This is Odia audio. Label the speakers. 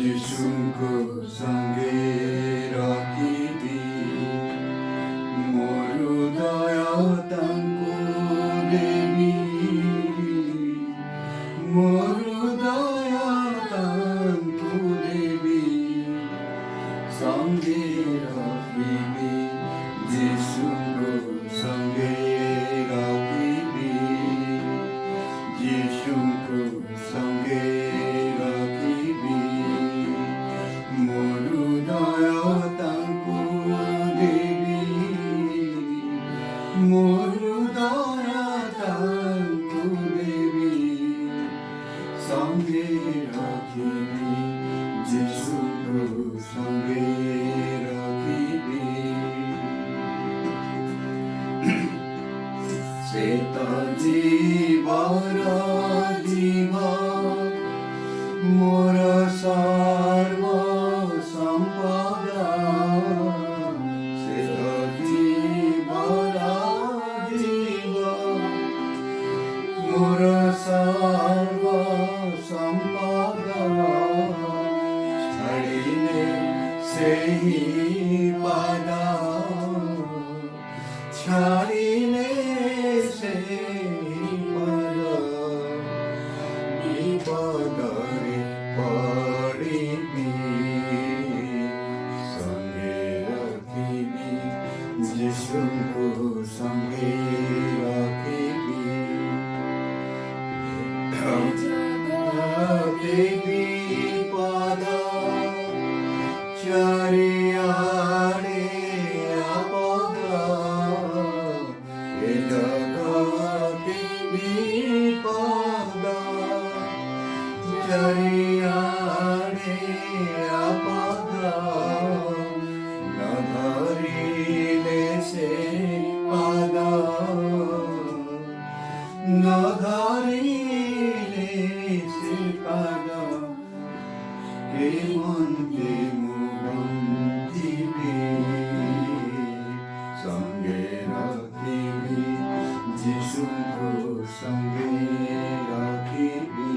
Speaker 1: যিশুଙ୍କୁ ସଙ୍ଗେ ରଖିବି, ମୋର ହୃଦୟ ତାଙ୍କୁ ଦେବି, ମୋର ହୃଦୟ ତାଙ୍କୁ ଦେବି, ସଙ୍ଗେ ରଖିବି, যিশুଙ୍କୁ ସଙ୍ଗେ ରଖିବି, যিশুଙ୍କୁ ସଙ୍ଗେ ରଖିବି, ମୋର ହୃଦୟ ତାଙ୍କୁ ଦେବି, ମୋର ହୃଦୟ ତାଙ୍କୁ ଦେବି, ସଙ୍ଗେ ରଖିବି, যিশুଙ୍କୁ ସଙ୍ଗେ ରଖିବି। ସେ ତ ଜୀବର ଜୀବ, ମୋର ସର୍ବ ସମ୍ପଦ, ସେ ତ ଜୀବର ଜୀବ, ମୋର ସର୍ବ ସମ୍ପଦ, ଛାଡ଼ିଲେ ସେହି ପାଦ, ଛାଡ଼ିଲେ ସେହି ପାଦ, ବିପଦରେ ପଡ଼ିବି, ସଙ୍ଗେ ରଖିବି, যিশুଙ୍କୁ ସଙ୍ଗେ ରଖିବି, ଦେବି ପଦ ଚାରିଆଡ଼େ ଆପଦ, ଏ ଜଗତି ବିପଦ, ଚାରିଆଡ଼େ ଆପଦ, ନ ଧରିଲେ ସେ ପାଦ, ନ ଧରିଲେ ସେ ପାଦ, କେମନ୍ତେ ମୁଁ ବଞ୍ଚିବି, ସଙ୍ଗେ ରଖିବି, যিশুଙ୍କୁ ସଙ୍ଗେ ରଖିବି।